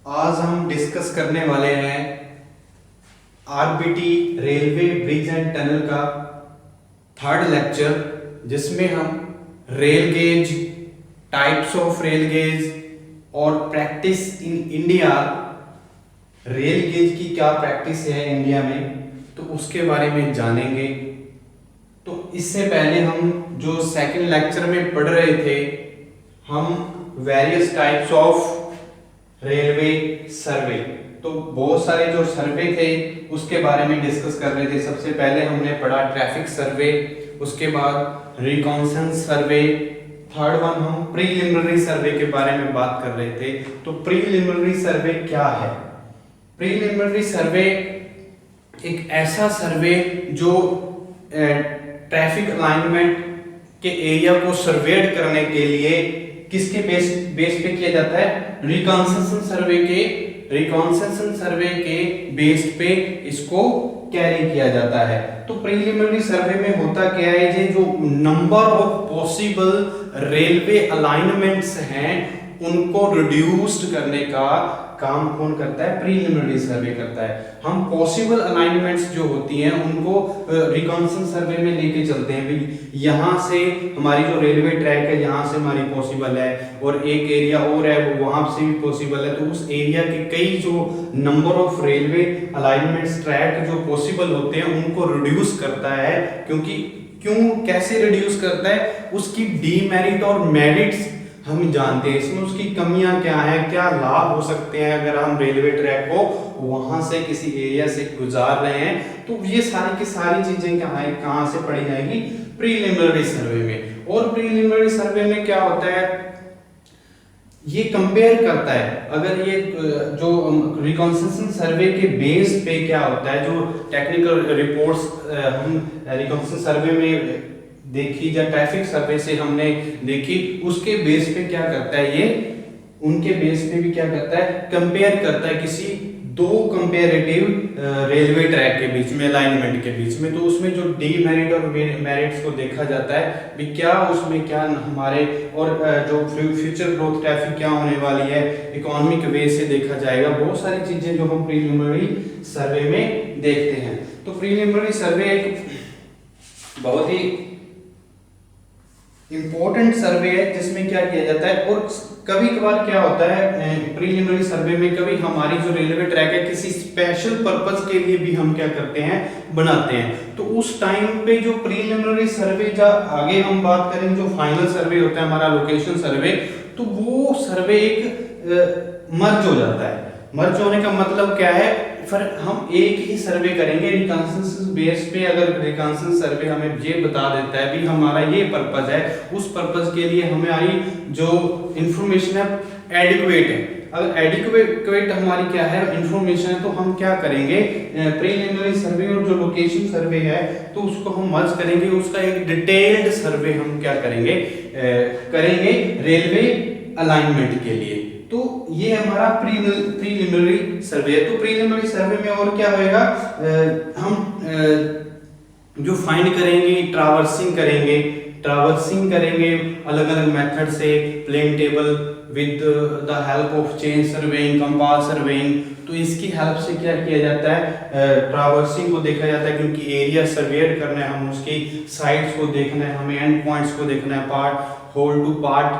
आज हम डिस्कस करने वाले हैं RBT railway bridge and tunnel का थर्ड लेक्चर, जिसमें हम rail gauge, types of rail gauge और practice in India, rail gauge की क्या प्रैक्टिस है इंडिया में, तो उसके बारे में जानेंगे। तो इससे पहले हम जो सेकंड लेक्चर में पढ़ रहे थे, हम वेरियस टाइप्स ऑफ रेलवे सर्वे, तो बहुत सारे जो सर्वे थे उसके बारे में डिस्कस कर रहे थे। सबसे पहले हमने पढ़ा ट्रैफिक सर्वे, उसके बाद रिकॉन्सेंस सर्वे, थर्ड वन हम प्रीलिमिनरी सर्वे के बारे में बात कर रहे थे। तो प्रीलिमिनरी सर्वे क्या है? प्रीलिमिनरी सर्वे एक ऐसा सर्वे जो ट्रैफिक अलाइनमेंट के एरिया को सर्वेड करने के लिए किसके बेस पे किया जाता है? रिकॉन्सेशन सर्वे के बेस पे इसको कैरी किया जाता है। तो प्रीलिमिनरी सर्वे में होता क्या है, ये जो number of possible railway alignments हैं उनको रिड्यूस्ड करने का काम कौन करता है? प्रीलिमिनरी सर्वे करता है। हम पॉसिबल अलाइनमेंट्स जो होती हैं उनको रिकॉन्सेशन सर्वे में लेके चलते हैं। भाई यहाँ से हमारी जो रेलवे ट्रैक है यहाँ से हमारी पॉसिबल है, और एक एरिया और है वो वहां से भी पॉसिबल है। तो उस एरिया के कई जो number of railway alignments track जो पॉसिबल होते हैं उनको रिड्यूस करता है। कैसे रिड्यूस करता है? उसकी डीमेरिट और मेरिट्स हम जानते हैं, इसमें उसकी कमियां क्या है, क्या लाभ हो सकते हैं अगर हम रेलवे ट्रैक को वहां से किसी एरिया से गुजार रहे हैं। तो ये सारी की सारी चीजें क्या है, कहां से पढ़ी जाएगी? प्रीलिमिनरी सर्वे में। और प्रीलिमिनरी सर्वे में क्या होता है, ये कंपेयर करता है। अगर ये जो रिकॉन्सेशन सर्वे के बेस पे क्या होता है, जो टेक्निकल रिपोर्ट्स हम रिकॉन्सेशन सर्वे में देखी या ट्रैफिक सर्वे से हमने देखी, उसके बेस पे क्या करता है ये, उनके बेस पे भी क्या करता है, कंपेयर करता है किसी दो कंपेरेटिव रेलवे ट्रैक के बीच में, अलाइनमेंट के बीच में। तो उसमें जो डीमेरिट और मेरिट्स को देखा जाता है भी क्या उसमें क्या हमारे, और जो फ्यूचर ग्रोथ ट्रैफिक क्या होने वाली है, इकोनॉमिक वे से देखा जाएगा। बहुत सारी चीजें जो हम प्रीलिमिनरी सर्वे में देखते हैं। तो प्रीलिमिनरी सर्वे एक बहुत ही इंपॉर्टेंट सर्वे है जिसमें क्या किया जाता है। और कभी कभार क्या होता है प्रीलिमिनरी सर्वे में, कभी हमारी जो रेलवे ट्रैक है किसी स्पेशल पर्पस के लिए भी हम क्या करते हैं, बनाते हैं। तो उस टाइम पे जो प्रीलिमिनरी सर्वे, जा आगे हम बात करें जो फाइनल सर्वे होता है हमारा लोकेशन सर्वे, तो वो सर्वे एक मर्ज हो जाता है। मर्ज होने का मतलब क्या है, फिर हम एक ही सर्वे करेंगे रिकॉन्सेशन बेस पे। अगर रिकॉन्सेशन सर्वे हमें ये बता देता है भी हमारा ये पर्पस है, उस पर्पस के लिए हमारी जो इंफॉर्मेशन है एडिक्वेट है। अगर एडिक्वेट हमारी क्या है, इंफॉर्मेशन है, तो हम क्या करेंगे, प्रीलिमिनरी सर्वे और जो लोकेशन सर्वे है तो उसको हम मर्ज करेंगे, उसका एक डिटेल्ड सर्वे हम क्या करेंगे, करेंगे रेलवे अलाइनमेंट के लिए। तो ये हमारा प्रीलिमिनरी सर्वे है। तो प्रीलिमिनरी सर्वे में और क्या होएगा, हम जो फाइंड करेंगे, ट्रावर्सिंग करेंगे अलग अलग मेथड से, plane table with the help of chain surveying, compass surveying. तो इसकी हेल्प से क्या किया जाता है, ट्रावर्सिंग को देखा जाता है, क्योंकि एरिया सर्वेड करना है, हम उसकी साइड्स को देखना है, हमें एंड पॉइंट्स को देखना है, पार्ट होल टू पार्ट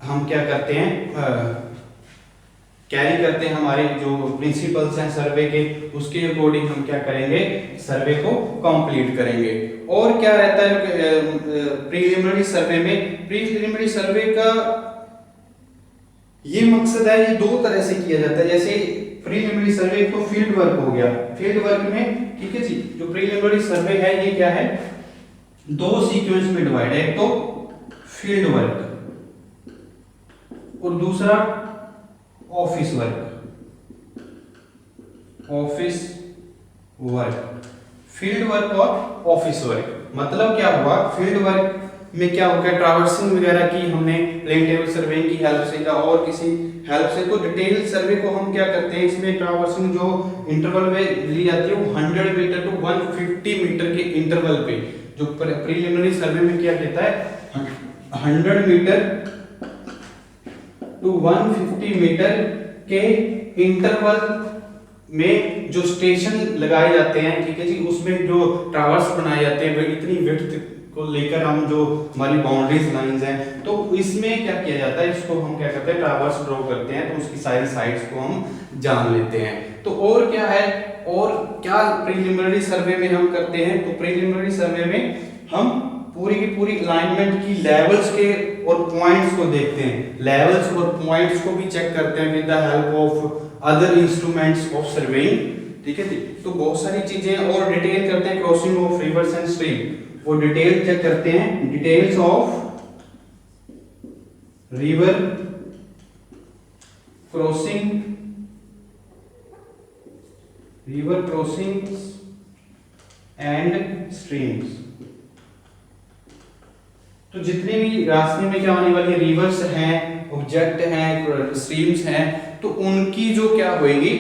हम क्या करते हैं, कैरी करते हैं। हमारे जो प्रिंसिपल्स हैं सर्वे के, उसके अकॉर्डिंग हम क्या करेंगे, सर्वे को कंप्लीट करेंगे। और क्या रहता है प्रीलिमिनरी सर्वे में? प्रीलिमिनरी सर्वे का ये मकसद है, ये दो तरह से किया जाता है। जैसे प्रीलिमिनरी सर्वे तो फील्ड वर्क हो गया, फील्ड वर्क में ठीक है जी, जो प्रीलिमिनरी सर्वे है ये क्या है, दो सीक्वेंस में डिवाइड है। एक तो फील्ड वर्क और दूसरा ऑफिस वर्क। फील्ड वर्क और ऑफिस वर्क मतलब क्या हुआ, फील्ड वर्क में क्या हो गया, ट्रावर्सिंग वगैरह की हमने प्लेन टेबल सर्वे की हेल्प से या और किसी हेल्प से। तो डिटेल सर्वे को हम क्या करते हैं, इसमें ट्रावर्सिंग जो इंटरवल में ली जाती है वो 100 मीटर टू 150 मीटर के इंटरवल पे, जो प्रीलिमिनरी सर्वे में क्या कहता है 100 मीटर टू 150 मीटर के इंटरवल में जो स्टेशन लगाए जाते हैं, ठीक है जी, उसमें जो टावर्स बनाए जाते हैं इतनी विड्थ को लेकर हम जो हमारी बाउंड्रीज लाइंस हैं, तो इसमें क्या किया जाता है, इसको हम क्या करते हैं टावर्स ड्रॉ करते हैं, तो उसकी सारी साइड्स को हम जान लेते हैं। तो और क्या है, और क्या प्रीलिमिनरी सर्वे में हम करते हैं, तो प्रीलिमिनरी सर्वे में हम पूरी की पूरी अलाइनमेंट की लेवल्स के और पॉइंट्स को देखते हैं, लेवल्स और पॉइंट्स को भी चेक करते हैं with the help of other instruments of surveying, ठीक है जी। तो बहुत सारी चीजें और डिटेल करते हैं, crossing of reverse and stream, वो डिटेल चेक करते हैं, details of river crossing, river crossings and streams. तो जितने भी रास्ते में क्या होने वाली रिवर्स हैं, ऑब्जेक्ट हैं, स्ट्रीम्स हैं, तो उनकी जो क्या होएगी,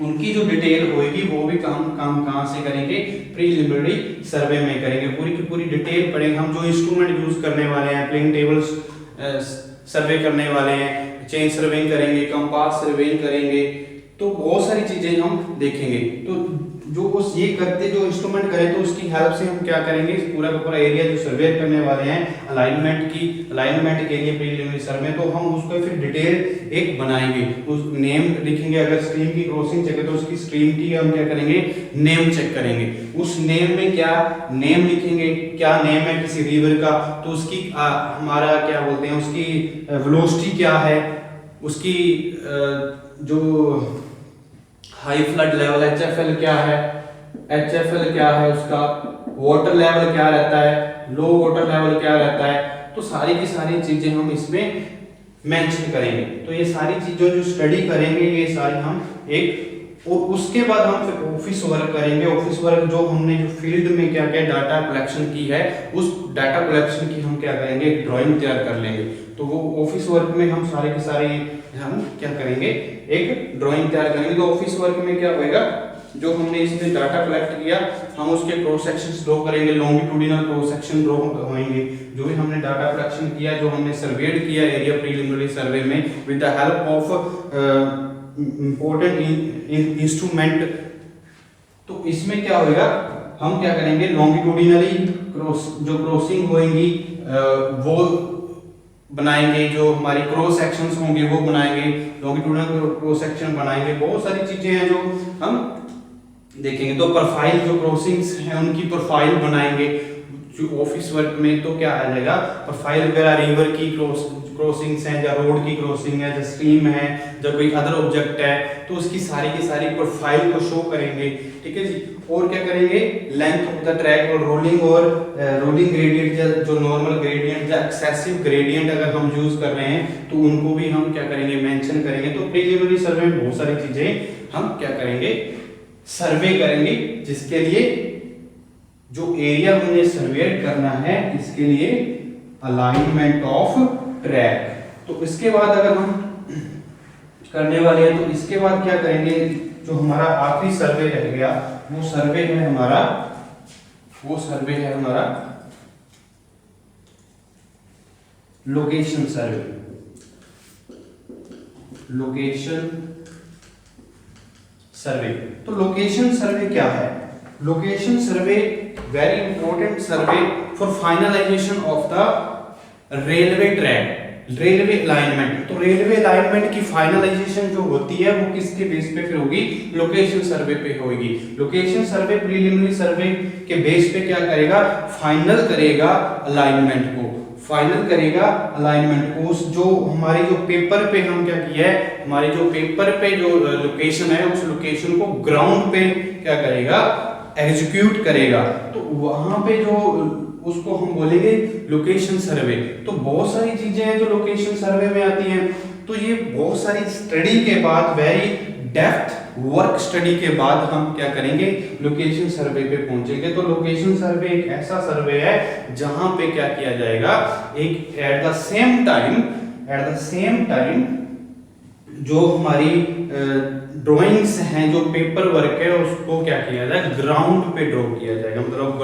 उनकी जो डिटेल होएगी वो भी काम कहां से करेंगे, प्रीलिमिनरी सर्वे में करेंगे। पूरी की पूरी डिटेल पढ़ेंगे हम, जो इंस्ट्रूमेंट यूज करने वाले हैं, प्लेन टेबल्स सर्वे करने वाले हैं, चेन सर्वेइंग करेंगे, कंपास सर्वेइंग करेंगे, तो बहुत सारी चीजें हम देखेंगे। तो जो उस ये करते जो इंस्ट्रूमेंट करें, तो उसकी हेल्प से हम क्या करेंगे, पूरा का पूरा एरिया जो सर्वे करने वाले हैं अलाइनमेंट के लिए प्रीलिमिनरी सर्वे, तो हम उसको फिर डिटेल एक बनाएंगे, उस नेम लिखेंगे। अगर स्ट्रीम की क्रॉसिंग चेक है तो उसकी स्ट्रीम की हम क्या करेंगे, नेम चेक करेंगे। उस नेम में क्या नेम लिखेंगे, क्या नेम है किसी रिवर का, तो उसकी हमारा क्या बोलते हैं, उसकी वेलोसिटी क्या है, उसकी जो हाई फ्लड लेवल HFL क्या है, HFL क्या है, उसका वाटर लेवल क्या रहता है, लो वाटर लेवल क्या रहता है, तो सारी की सारी चीजें हम इसमें मेंशन करेंगे। तो ये सारी चीजें जो स्टडी करेंगे, ये सारी हम एक, और उसके बाद हम फिर ऑफिस वर्क करेंगे। ऑफिस वर्क जो हमने जो फील्ड में क्या क्या डाटा कलेक्शन की है, उस डाटा कलेक्शन की हम क्या करेंगे, एक ड्राइंग तैयार कर लेंगे। तो वो ऑफिस वर्क में हम सारे के सारे हम क्या करेंगे, एक ड्राइंग तैयार करेंगे। तो ऑफिस वर्क में क्या होएगा, जो हमने इसमें डाटा कलेक्ट किया, हम उसके क्रॉस सेक्शंस ड्रॉ करेंगे, लॉन्गिट्यूडिनल क्रॉस सेक्शन ड्रॉ होंगे। जो भी हमने डाटा कलेक्शन किया, जो हमने सर्वेड किया एरिया प्रीलिमिनरी सर्वे में with the help of important instrument, तो इसमें क्या होएगा, हम क्या करेंगे, लॉन्गिट्यूडिनली जो क्रॉसिंग होंगी वो बनाएंगे, जो हमारी क्रॉस सेक्शंस होंगे वो बनाएंगे, लॉन्गिट्यूडिनल क्रॉस सेक्शन बनाएंगे। बहुत सारी चीजें हैं जो हम देखेंगे। तो प्रोफाइल जो क्रॉसिंग्स हैं उनकी प्रोफाइल बनाएंगे जो ऑफिस वर्क में। तो क्या आ जाएगा, प्रोफाइल वगैरह रिवर की क्रॉसिंग्स हैं, या रोड की क्रॉसिंग है, या स्ट्रीम है, या कोई अदर ऑब्जेक्ट है, तो उसकी सारी की सारी प्रोफाइल को शो करेंगे, ठीक है जी। और क्या करेंगे, लेंथ ऑफ द ट्रैक और रोलिंग ग्रेडियंट, जो नॉर्मल ग्रेडियंट या एक्सेसिव ग्रेडियंट अगर हम यूज कर रहे हैं, तो उनको भी हम क्या करेंगे, मेंशन करेंगे। तो प्रीलिमिनरी सर्वे में बहुत सारी चीजें हम क्या करेंगे, सर्वे करेंगे, जिसके लिए जो एरिया हमने सर्वे करना है, इसके लिए अलाइनमेंट ऑफ ट्रैक। तो इसके बाद अगर हम करने वाले हैं, तो इसके बाद क्या करेंगे, जो हमारा आखिरी सर्वे रह गया, वो सर्वे है हमारा लोकेशन सर्वे। तो लोकेशन सर्वे क्या है, location survey very important survey for finalisation of the railway track, railway alignment. तो रेलवे अलाइनमेंट की फाइनलाइजेशन जो होती है वो किसके बेस पे फिर होगी, लोकेशन सर्वे पे होगी। लोकेशन सर्वे प्रीलिमिनरी सर्वे के बेस पे क्या करेगा, फाइनल करेगा अलाइनमेंट को, उस जो हमारी जो पेपर पे हम क्या किया है, हमारी जो पेपर पे जो लोकेशन है, उस लोकेशन को ग्राउंड पे क्या करेगा, एग्जीक्यूट करेगा। तो वहां पे जो उसको हम बोलेंगे लोकेशन सर्वे। तो बहुत सारी चीजें हैं जो लोकेशन सर्वे में आती हैं। तो ये बहुत सारी स्टडी के बाद, वेरी डेप्थ वर्क स्टडी के बाद हम क्या करेंगे, लोकेशन सर्वे पे पहुंचेंगे। तो लोकेशन सर्वे एक ऐसा सर्वे है जहां पे क्या किया जाएगा, एक एट द सेम टाइम जो हमारी ड्राइंग्स हैं, जो पेपर वर्क है, उसको क्या किया जाएगा, ग्राउंड पे ड्रॉ किया जाएगा, मतलब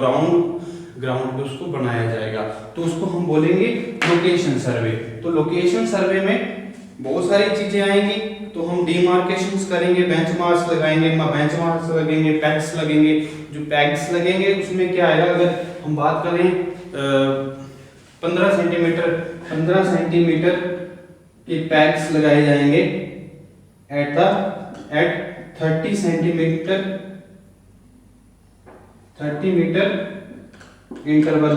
ग्राउंड पे उसको बनाया जाएगा। तो उसको हम बोलेंगे लोकेशन सर्वे। तो लोकेशन सर्वे में बहुत सारी चीजें आएंगी। तो हम डिमार्केशंस करेंगे, बेंचमार्क्स लगाएंगे, बेंचमार्क्स लगेंगे, पैक्स लगेंगे। जो पैक्स लगेंगे उसमें क्या आएगा, अगर हम बात करें 15 सेंटीमीटर के पैक्स लगाए जाएंगे at 30 metre interval.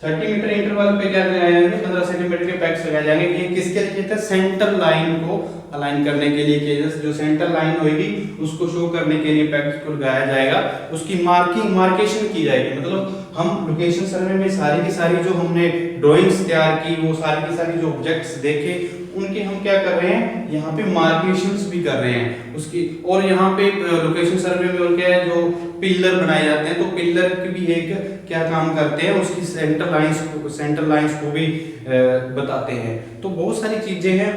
30 metre interval पे क्या लगाए जाएंगे, 15 सेंटीमीटर के पैक्स लगाए जाएंगे। ये किसके लिए था, सेंटर लाइन को अलाइन करने के लिए किया जाए। जो सेंटर लाइन होगी उसको शो करने के लिए पैक्स को लगाया जाएगा, उसकी मार्केशन की जाएगी। मतलब हम लोकेशन सर्वे में सारी की सारी जो हमने ड्राइंग्स तैयार की, वो सारी की सारी जो ऑब्जेक्ट्स देखे, उनके हम क्या कर रहे हैं, यहाँ पे मार्केशंस भी कर रहे हैं उसकी। और यहाँ पे लोकेशन सर्वे में और क्या है, जो पिलर बनाए जाते हैं, तो पिलर की भी एक क्या काम करते हैं, उसकी सेंटर लाइंस को भी बताते हैं। तो बहुत सारी चीजें हैं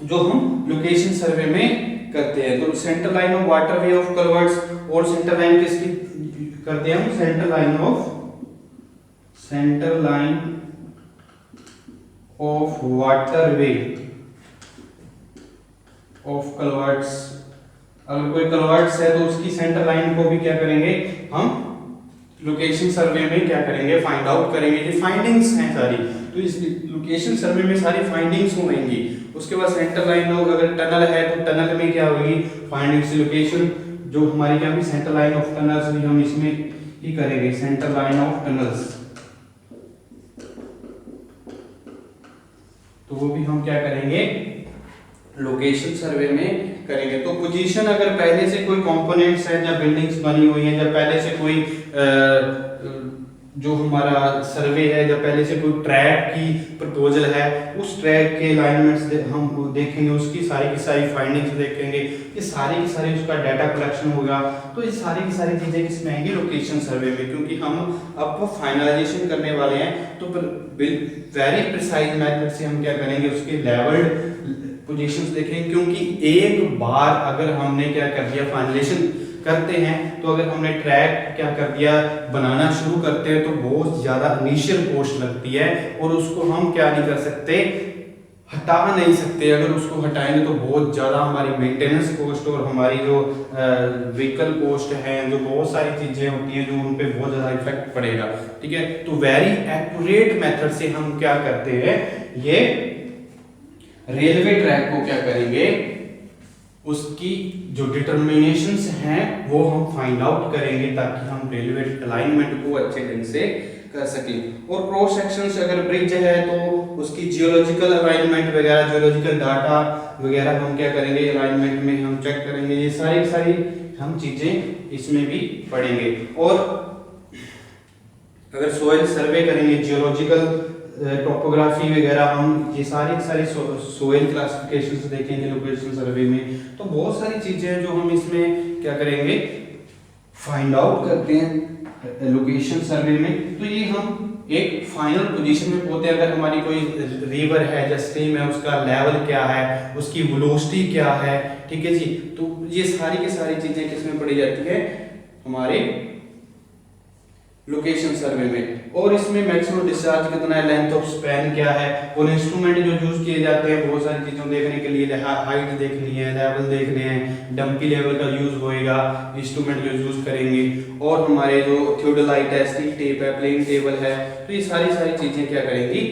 जो हम लोकेशन सर्वे में करते हैं। तो centre line of waterway of culverts, और सेंटर लाइन किसकी करते हैं हम, centre line of waterway of culverts. अगर कोई कल्वर्ट्स है तो उसकी सेंटर लाइन को भी क्या करेंगे, हम लोकेशन सर्वे में क्या करेंगे, फाइंड आउट करेंगे। ये फाइंडिंग्स हैं सारी, तो इस लोकेशन सर्वे में सारी फाइंडिंग्स होंगी। उसके बाद सेंटर लाइन हो, अगर टनल है तो टनल में क्या होगी, फाइंडिंग्स। लोकेशन जो हमारी क्या होगी, सेंटर लाइन ऑफ टनल्स भी हम इसमें ही करेंगे, सेंटर लाइन ऑफ टनल्स। तो वो भी हम क्या करेंगे, लोकेशन सर्वे में करेंगे। तो पोजीशन, अगर पहले से कोई कंपोनेंट्स है, या बिल्डिंग्स बनी हुई है, या पहले से कोई जो हमारा सर्वे है, या पहले से कोई ट्रैक की प्रपोजल है, उस ट्रैक के अलाइनमेंट्स हम देखेंगे, उसकी सारी की सारी फाइंडिंग्स देखेंगे, ये सारी की सारी उसका डाटा कलेक्शन होगा। तो ये सारी की सारी चीजें किसमें आएंगी, लोकेशन सर्वे में। क्योंकि हम अब फाइनलाइजेशन करने वाले हैं, तो वेरी प्रिसाइज मेथड से हम क्या करेंगे, उसके लेवल्ड पोजीशंस देखेंगे। क्योंकि एक बार अगर हमने क्या कर दिया, फाइनलाइजेशन करते हैं, तो अगर हमने ट्रैक क्या कर दिया, बनाना शुरू करते हैं, तो बहुत ज्यादा इनिशियल कॉस्ट लगती है, और उसको हम क्या नहीं कर सकते, हटा नहीं सकते। अगर उसको हटाएंगे तो बहुत ज्यादा हमारी मेंटेनेंस कॉस्ट और हमारी जो व्हीकल कॉस्ट है, जो बहुत सारी चीजें होती हैं, जो उन पे बहुत ज्यादा इफेक्ट पड़ेगा। ठीक है, तो वेरी एक्यूरेट मेथड से हम क्या करते हैं, ये रेलवे ट्रैक को क्या करेंगे, उसकी जो डिटर्मिनेशंस हैं वो हम फाइंड आउट करेंगे, ताकि हम रेलवे अलाइनमेंट को अच्छे ढंग से कर सकें। और क्रॉस सेक्शंस, अगर ब्रिज है तो उसकी जियोलॉजिकल अलाइनमेंट वगैरह, जियोलॉजिकल डाटा वगैरह हम क्या करेंगे, अलाइनमेंट में हम चेक करेंगे। ये सारी सारी हम चीजें इसमें भी पढ़ेंगे। और अगर सोइल सर्वे करेंगे, जियोलॉजिकल टोपोग्राफी वगैरह, हम ये सारी सोइल क्लासिफिकेशंस देखेंगे लोकेशन सर्वे में। तो बहुत सारी चीजें हैं जो हम इसमें क्या करेंगे, फाइंड आउट करते हैं लोकेशन सर्वे में। तो ये हम एक फाइनल पोजीशन में पहुंचते हैं। अगर हमारी कोई रिवर है या स्ट्रीम है, उसका लेवल क्या है, उसकी वेलोसिटी क्या है, ठीक है जी। तो ये सारी की सारी चीजें किसमें पढ़ी जाती है, हमारे लोकेशन सर्वे में। और इसमें मैक्सिमम डिस्चार्ज कितना है, लेंथ ऑफ स्पैन क्या है, और इंस्ट्रूमेंट जो यूज किए जाते हैं बहुत सारी चीजों देखने के लिए, हाइट देखनी है, लेवल देखने हैं, डंपी लेवल का यूज होएगा, इंस्ट्रूमेंट जो यूज करेंगे। और हमारे जो थियोडोलाइट है, स्टील टेप है, प्लेन टेबल है, तो ये सारी चीजें क्या करेंगी,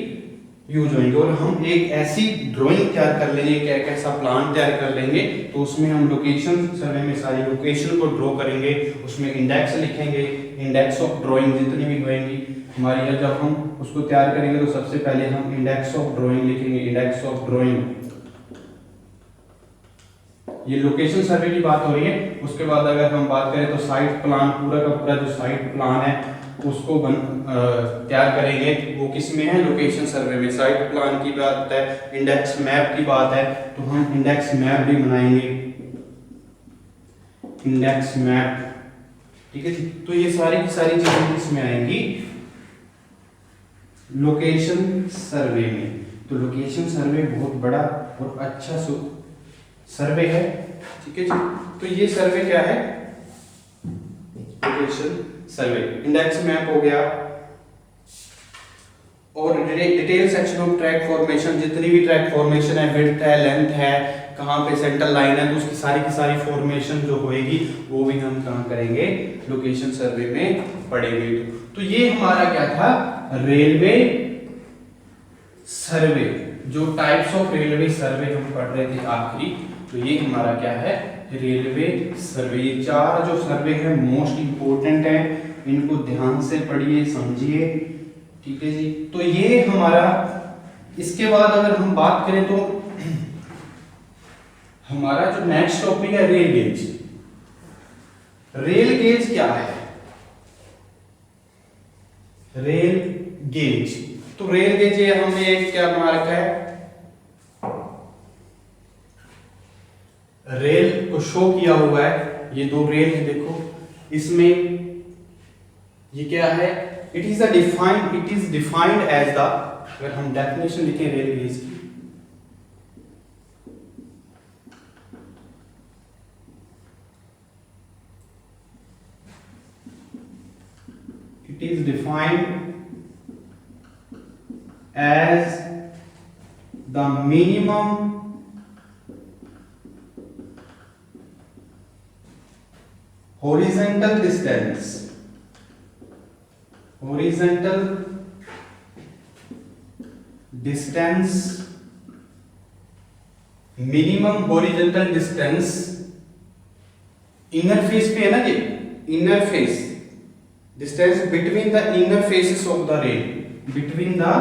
यूज होंगे। और हम एक ऐसी ड्राइंग तैयार कर लेंगे, एक ऐसा प्लान तैयार कर लेंगे, तो उसमें हम लोकेशन सर्वे में सारी लोकेशन को ड्रॉ करेंगे, उसमें इंडेक्स लिखेंगे, इंडेक्स ऑफ ड्राइंग जितनी भी होंगी हमारी है, जब हम उसको तैयार करेंगे तो सबसे पहले हम इंडेक्स ऑफ ड्राइंग लिखेंगे, इंडेक्स ऑफ ड्राइंग। ये लोकेशन सर्वे की बात हो रही है। उसके बाद अगर हम बात करें तो साइट प्लान, पूरा का पूरा जो साइट प्लान है उसको तैयार करेंगे, वो किस में है, लोकेशन सर्वे में। साइट प्लान की बात है, इंडेक्स मैप की बात है, तो हम इंडेक्स मैप भी बनाएंगे, इंडेक्स मैप, ठीक है जी। तो ये सारी की सारी चीजें इसमें आएंगी लोकेशन सर्वे में। तो लोकेशन सर्वे बहुत बड़ा और अच्छा सर्वे है, ठीक है जी। तो ये सर्वे क्या है, लोकेशन सर्वे। इंडेक्स मैप हो गया, और detail section of track formation, जितनी भी ट्रैक फॉर्मेशन है, विड्थ है, लेंथ है, कहाँ पे सेंटर लाइन है, तो उसकी सारी की सारी फॉर्मेशन जो होएगी वो भी हम कहाँ करेंगे, लोकेशन सर्वे में पढ़ेंगे। तो ये हमारा क्या था, रेलवे सर्वे, जो टाइप्स ऑफ रेलवे सर्वे हम पढ़ रहे थे आखिरी, तो ये हमारा क्या है, रेलवे सर्वे। ये चार जो सर्वे है मोस्ट इंपोर्टेंट है, इनको ध्यान से पढ़िए, समझिए, ठीक है जी। तो ये हमारा, इसके बाद अगर हम बात करें तो हमारा जो नेक्स्ट टॉपिक है रेल गेज। रेल गेज क्या है, रेल गेज, तो रेल गेज ये हमने एक क्या बना रखा है, रेल को शो किया हुआ है, ये दो रेल है देखो, इसमें ये क्या है, it is defined as the, अगर हम डेफिनेशन लिखें रेल गेज की, it is defined as the minimum horizontal distance minimum horizontal distance, inner face पे है ना ये, inner face distance between the inner faces of the rail, between the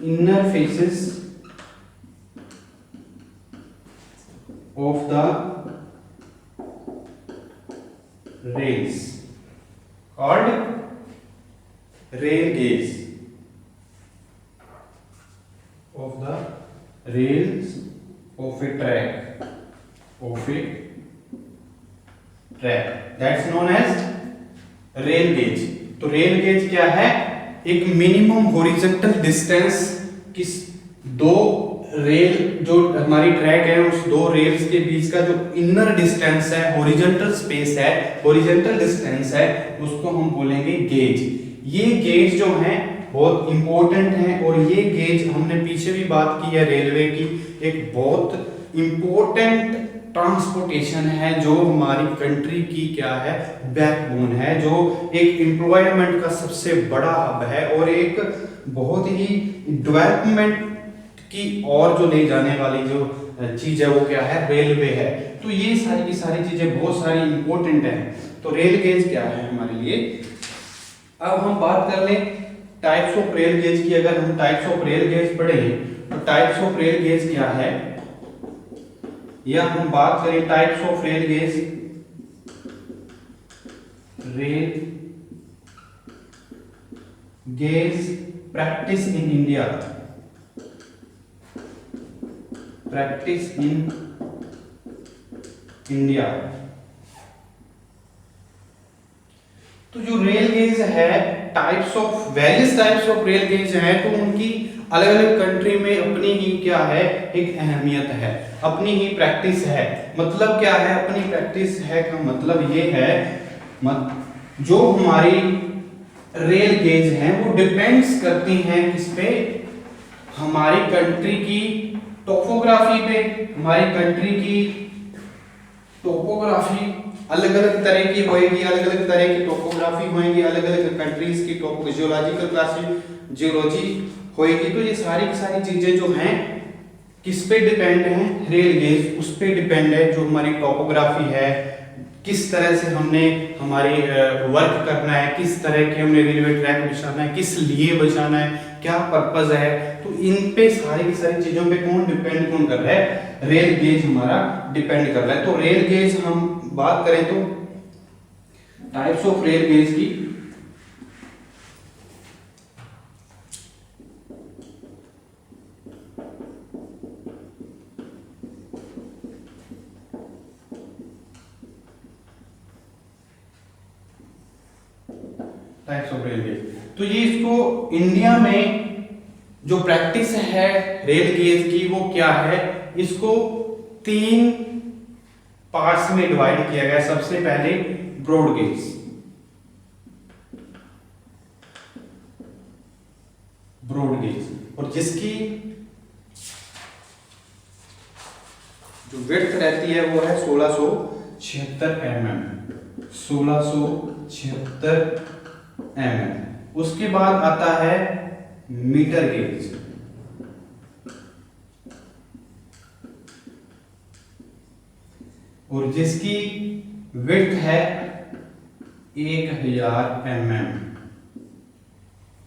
inner faces of the rails called rail gauge, of the rails of a track, that's known as rail gauge. तो rail gauge क्या है, एक minimum horizontal distance, किस दो rail जो हमारी track है उस दो रेल्स के बीच का जो इनर डिस्टेंस है, हॉरिजॉन्टल स्पेस है, हॉरिजॉन्टल डिस्टेंस है, उसको हम बोलेंगे गेज। ये गेज जो है बहुत इंपॉर्टेंट है, और ये गेज हमने पीछे भी बात की है, रेलवे की एक बहुत इंपॉर्टेंट ट्रांसपोर्टेशन है, जो हमारी कंट्री की क्या है, बैकबोन है, जो एक एम्प्लॉयमेंट का सबसे बड़ा हब है, और एक बहुत ही डेवलपमेंट की और जो ले जाने वाली जो चीज है वो क्या है, रेलवे है। तो ये सारी की सारी चीजें बहुत सारी इंपॉर्टेंट है। तो रेल गेज क्या है हमारे लिए। अब हम बात कर लें टाइप्स ऑफ रेल गेज की। अगर हम टाइप्स ऑफ रेल गेज पढ़ें तो टाइप्स ऑफ रेल गेज क्या है, या हम बात करें types of rail gauge, rail gauge practice in India, practice in India. तो जो रेल गेज है, types of various types of rail gauge है, तो उनकी अलग अलग कंट्री में अपनी ही क्या है, एक अहमियत है, अपनी ही प्रैक्टिस है। मतलब क्या है अपनी प्रैक्टिस है का मतलब ये है, जो हमारी रेल गेज हैं वो डिपेंड्स करती हैं किस पे, हमारी कंट्री की टोपोग्राफी पे। हमारी कंट्री की टोपोग्राफी अलग अलग तरह की होएगी, अलग अलग तरह की टोपोग्राफी होएगी, अलग अलग कंट्रीज की जियोलॉजिकल क्लासिफिकेशन जियोलॉजी होएगी। तो ये सारी की सारी चीजें जो हैं किस पे डिपेंड है, रेल गेज उस पे डिपेंड है, जो हमारी टोपोग्राफी है, किस तरह से हमने हमारी वर्क करना है, किस तरह के हमने रेलवे ट्रैक बिछाना है, किस लिए बिछाना है, क्या पर्पस है। तो इन पे सारी की सारी चीजों पे कौन कर रहा है, रेल गेज हमारा डिपेंड कर रहा है। तो रेल गेज हम बात करें तो टाइप्स ऑफ रेल गेज की, टाइप्स ऑफ रेल गेज। तो ये इसको इंडिया में जो प्रैक्टिस है रेल गेज की वो क्या है, इसको 3 पार्ट्स में डिवाइड किया गया। सबसे पहले ब्रॉड गेज, ब्रॉड गेज, और जिसकी जो विड्थ रहती है वो है 1676 mm, 1676 mm। उसके बाद आता है मीटर गेज, और जिसकी विड्थ है 1000 mm,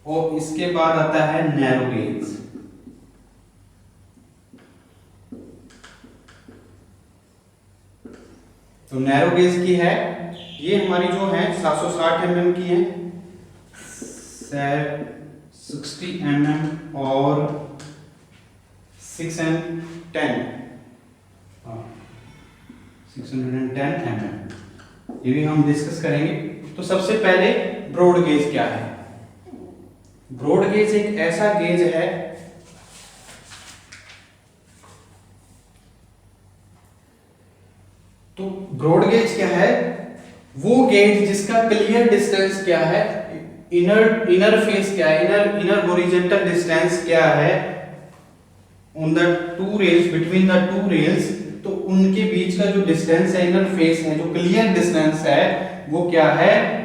और इसके बाद आता है नैरो गेज। तो नैरो गेज की है, ये हमारी जो है 760 mm की है, 60 mm और 610 610 mm, ये भी हम डिस्कस करेंगे। तो सबसे पहले ब्रॉड गेज क्या है? ब्रॉड गेज एक ऐसा गेज है तो ब्रॉड गेज क्या है? वो गेज जिसका क्लियर डिस्टेंस क्या है, इनर फेस क्या है, इनर हॉरिजॉन्टल डिस्टेंस क्या है on the two rails, between the two rails, तो उनके बीच का जो डिस्टेंस है, इनर फेस है, जो क्लियर डिस्टेंस है वो क्या है?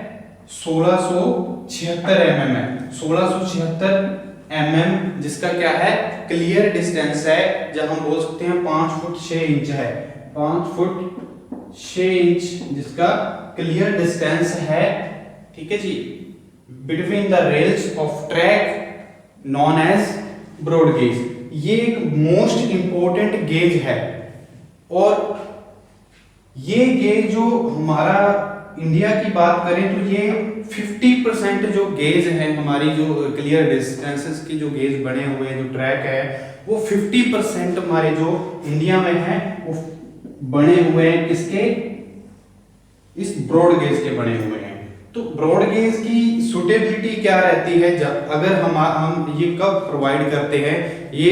1676 mm है। 1676 mm जिसका क्या है? क्लियर डिस्टेंस है, जब हम बोल सकते हैं 5 फुट 6 इंच है, 5 फुट 6 इंच जिसका क्लियर डिस्टेंस है, ठीक है जी, between the rails of track known as broad gauge. ये एक मोस्ट इंपॉर्टेंट गेज है, और ये गेज जो हमारा इंडिया की बात करें तो ये 50% जो गेज है हमारी, जो क्लियर डिस्टेंसेस की जो गेज बने हुए हैं, जो ट्रैक है, वो 50% हमारे जो इंडिया में है वो बने हुए हैं किसके? इस ब्रॉड गेज के बने हुए हैं। तो ब्रॉड गेज की सुटेबिलिटी क्या रहती है? जब अगर हम ये कब प्रोवाइड करते हैं? ये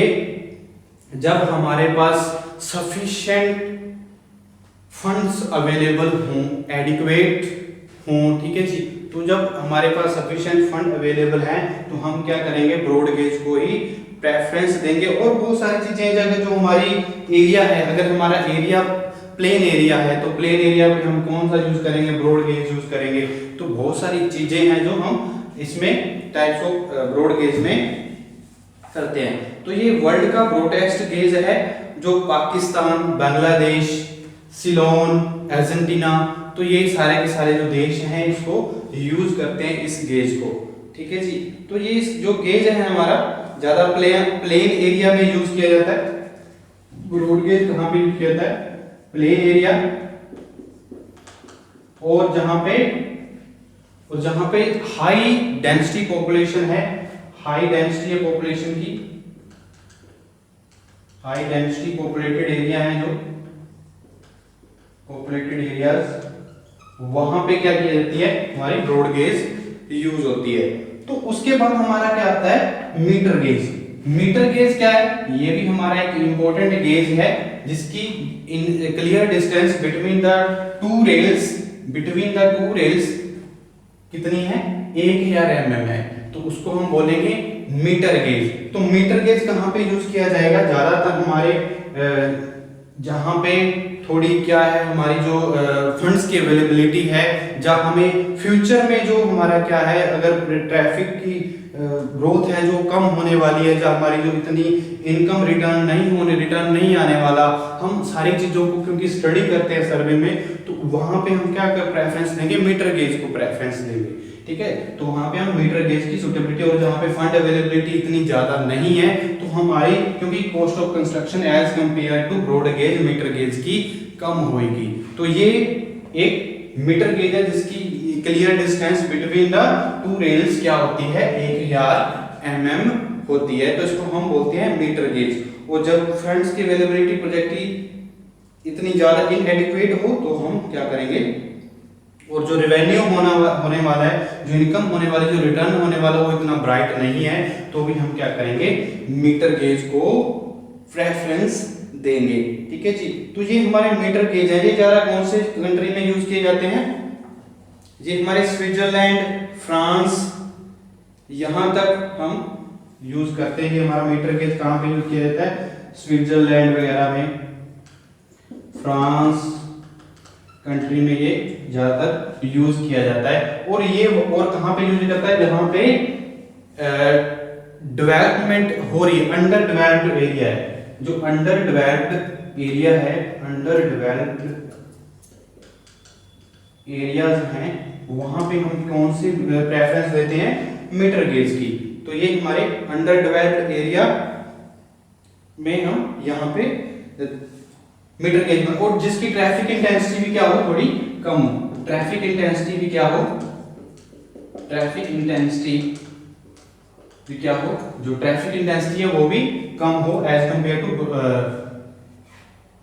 जब हमारे पास सफिशिएंट फंड्स अवेलेबल हों, एडिक्वेट हों, ठीक है जी। तो जब हमारे पास सफिशिएंट फंड अवेलेबल हैं तो हम क्या करेंगे? ब्रॉड गेज को ही प्रेफरेंस देंगे। और बहुत सारी चीजें जगह जो हमारी एरिया है, अगर हमारा एरिया प्लेन एरिया है तो प्लेन एरिया में हम कौन सा यूज करेंगे? ब्रॉड गेज यूज करेंगे। तो बहुत सारी चीजें हैं जो हम इसमें टाइप्स ऑफ ब्रॉड गेज में करते हैं। तो ये वर्ल्ड का ब्रॉडेस्ट गेज है, जो पाकिस्तान, बांग्लादेश, सिलोन, अर्जेंटीना, तो ये सारे के सारे जो देश हैं इसको यूज करते हैं इस गेज को, ठीक है जी। तो ये जो गेज है हमारा ज्यादा प्लेन एरिया में यूज किया जाता है। ब्रॉड गेज कहाँ पे यूज किया जाता है? प्लेन एरिया, और जहां पे हाई डेंसिटी पॉपुलेशन है, हाई डेंसिटी है पॉपुलेशन की, हाई डेंसिटी पॉपुलेटेड एरिया है, जो पॉपुलेटेड एरियाज, वहां पे क्या की जाती है? हमारी ब्रॉड गेज यूज होती है। तो उसके बाद हमारा क्या आता है? Metre gauge. मीटर गेज क्या है? ये भी हमारा एक इंपॉर्टेंट गेज है, जिसकी clear distance between the two rails कितनी है? 1000 mm है। तो उसको हम बोलेंगे मीटर गेज। तो मीटर गेज कहाँ पे यूज किया जाएगा? ज्यादातर हमारे जहां पे थोड़ी क्या है हमारी जो फंड्स की अवेलेबिलिटी है, जहां हमें फ्यूचर में जो हमारा क्या है, अगर ट्रैफिक की ग्रोथ है जो कम होने वाली है, जहां हमारी जो इतनी इनकम रिटर्न नहीं आने वाला, हम सारी चीजों को क्योंकि स्टडी करते हैं सर्वे में, तो वहां पे हम क्या कर प्रेफरेंस देंगे? मीटर गेज को प्रेफरेंस देंगे, ठीक है। तो वहां पे हम मीटर गेज की सुटेबिलिटी, और जहां पे फंड अवेलेबिलिटी इतनी ज्यादा नहीं है तो हमारी, क्योंकि cost of construction as compare to broad gauge, metre gauge की कम होगी। तो ये एक मीटर गेज है जिसकी clear distance between the two rails क्या होती है? 1000 mm होती है। तो इसको हम बोलते हैं मीटर गेज। और जब फंड्स की अवेलेबिलिटी प्रोजेक्ट इतनी ज्यादा इनएडिक्वेट हो तो हम क्या करेंगे? और जो रेवेन्यू होने वाला है, जो इनकम होने वाली, जो रिटर्न होने वाला, वो इतना ब्राइट नहीं है, तो भी हम क्या करेंगे? मीटर गेज को प्रेफरेंस देंगे, ठीक है जी। तो ये हमारे मीटर गेज है। ये ज्यादा कौन से कंट्री में यूज किए जाते हैं? ये हमारे स्विट्जरलैंड, फ्रांस, यहां तक हम यूज करते हैं। हमारा मीटर गेज कहाँ पे यूज किया जाता है? स्विट्जरलैंड वगैरह में, फ्रांस कंट्री में ये ज्यादातर यूज किया जाता है। और ये और कहाँ पे यूज करता है? जहाँ पे डेवलपमेंट हो रही है, अंडर डेवलप्ड एरिया है, जो अंडर डेवलप्ड एरिया है, अंडर डेवलप्ड एरियाज हैं, वहां पे हम कौन सी प्रेफरेंस देते हैं? मीटर गेज की। तो ये हमारे अंडर डेवलप्ड एरिया में हम यहाँ पे मीटर गेज में, और जिसकी ट्रैफिक इंटेंसिटी भी क्या हो? थोड़ी कम हो। ट्रैफिक इंटेंसिटी भी क्या हो? ट्रैफिक इंटेंसिटी भी क्या हो? जो ट्रैफिक इंटेंसिटी है वो भी कम हो as compare to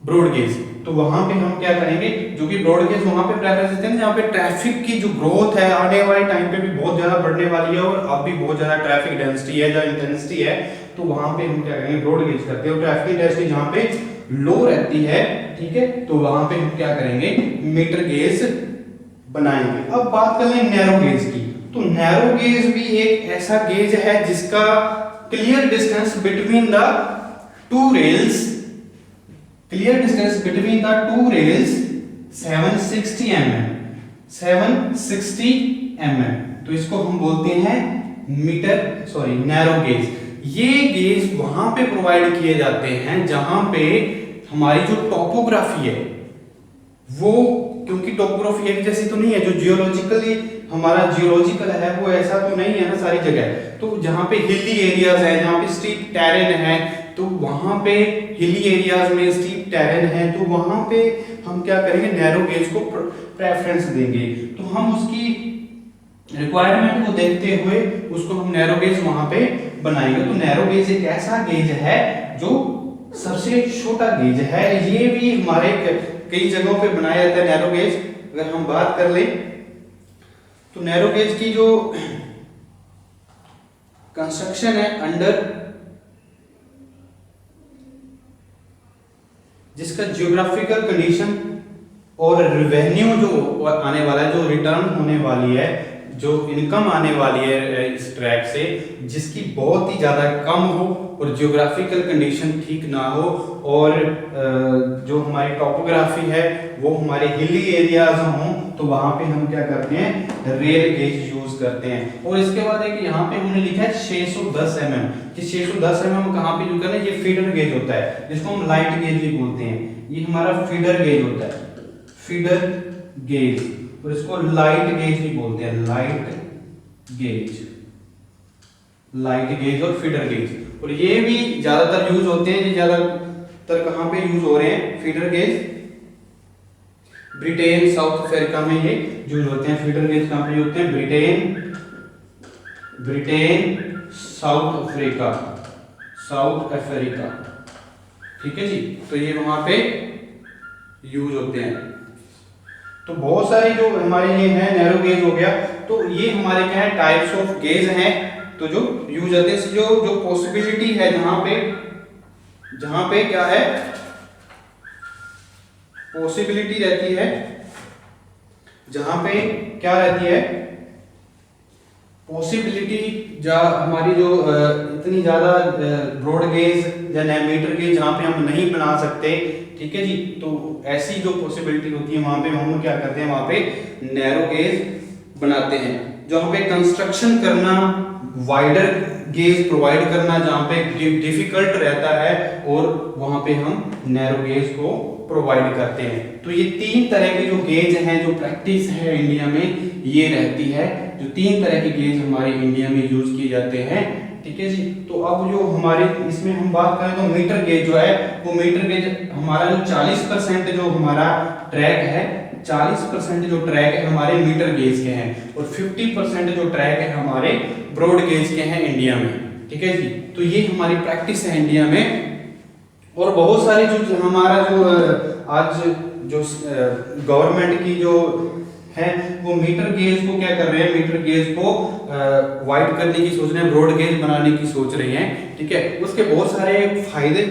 broad gauge. तो वहां पे हम क्या करेंगे? जो कि ब्रॉड गेज वहां पे प्रेफरेंस देते हैं जहाँ पे ट्रैफिक की जो ग्रोथ है आने वाले टाइम पे भी बहुत ज्यादा बढ़ने वाली है, और अब भी बहुत ज्यादा ट्रैफिक डेंसिटी है, जो इंटेंसिटी है, तो वहां पे हम क्या करेंगे? ब्रॉड गेज करते हैं। और ट्रैफिक डेंसिटी जहाँ पे लो रहती है, ठीक है, तो वहां पे हम क्या करेंगे? मीटर गेज बनाएंगे। अब बात कर लें नैरो गेज की। तो नैरो गेज भी एक ऐसा गेज है जिसका clear distance between the two rails, clear distance between the two rails 760 mm, 760 mm। तो इसको हम बोलते हैं नैरो गेज। ये गेज वहां पे प्रोवाइड किए जाते हैं जहां पे हमारी जो टोपोग्राफी है वो, क्योंकि टोपोग्राफी एक जैसी तो नहीं है, जो जियोलॉजिकली हमारा जियोलॉजिकल है वो ऐसा तो नहीं है ना सारी जगह। तो जहां पे हिली एरियाज है, जहां पे स्टीप टेरेन है, तो वहां पे हिली एरियाज में स्टीप टेरेन है, तो वहां पे हम क्या करेंगे? नैरो गेज को प्रेफरेंस देंगे। तो हम उसकी रिक्वायरमेंट को देखते हुए उसको हम नैरो गेज वहां पे बनाएंगे। तो नैरो गेज एक ऐसा गेज है जो सबसे छोटा गेज है। ये भी हमारे कई जगहों पे बनाया जाता है नैरो गेज। अगर हम बात कर ले तो नैरो गेज की जो कंस्ट्रक्शन है अंडर, जिसका जियोग्राफिकल कंडीशन और रेवेन्यू जो आने वाला है, जो रिटर्न होने वाली है, जो इनकम आने वाली है इस ट्रैक से, जिसकी बहुत ही ज़्यादा कम हो और जियोग्राफिकल कंडीशन ठीक ना हो, और जो हमारी टोपोग्राफी है वो हमारे हिली एरियाज हों, तो वहाँ पे हम क्या करते हैं? रेल गेज यूज करते हैं। और इसके बाद एक यहाँ पे हमने लिखा है 610 mm। कि 610 mm कहाँ पे यूज करना है? ये फीडर गेज होता है, जिसको हम लाइट गेज भी बोलते हैं। ये हमारा फीडर गेज होता है, फीडर गेज, और इसको लाइट गेज भी बोलते हैं, लाइट गेज, लाइट गेज और फीडर गेज। और ये भी ज्यादातर यूज होते हैं। ये ज्यादातर कहाँ पे यूज हो रहे हैं? Feeder gauge Britain, south Africa में ये यूज होते हैं। फीडर गेज कहाँ पे होते हैं? Britain, south Africa, south Africa, ठीक है जी। तो ये वहां पे यूज होते हैं। तो बहुत सारी जो हमारे ये हैं, नैरो गेज हो गया, तो ये हमारे क्या है? टाइप्स ऑफ गेज हैं, तो जो यूज होते हैं। जो पॉसिबिलिटी है जहां पे क्या है? पॉसिबिलिटी रहती है, जहां पे क्या रहती है? पॉसिबिलिटी हमारी जो इतनी ज्यादा ब्रॉड गेज या मीटर गेज जहां पे हम नहीं बना सकते, ठीक है जी, तो ऐसी जो पॉसिबिलिटी होती है वहां पे हम क्या करते हैं? वहां पे नैरो गेज बनाते हैं। जहां पे कंस्ट्रक्शन करना, वाइडर गेज प्रोवाइड करना जहां पे डिफिकल्ट रहता है, और वहां पे हम नैरो गेज को प्रोवाइड करते हैं। तो ये तीन तरह के जो गेज हैं, जो प्रैक्टिस है इंडिया में, ये रहती है। जो तीन तरह के गेज हमारे इंडिया में यूज किए जाते हैं, ठीक है जी। तो अब जो हमारे इसमें हम बात करें तो मीटर गेज जो है, वो मीटर गेज हमारा जो 40% जो हमारा ट्रैक है, 40% जो ट्रैक है हमारे मीटर गेज के हैं, और 50% जो ट्रैक है हमारे ब्रॉड गेज के हैं इंडिया में, ठीक है जी। तो ये हमारी प्रैक्टिस है इंडिया में। और बहुत सारे जो हमारा जो आज जो गवर्नमेंट की जो है, वो मीटर गेज को क्या कर रहे हैं? मीटर गेज को वाइड करने की सोच रहे हैं, ब्रॉड गेज बनाने की सोच रहे हैं, ठीक है। उसके बहुत सारे फायदे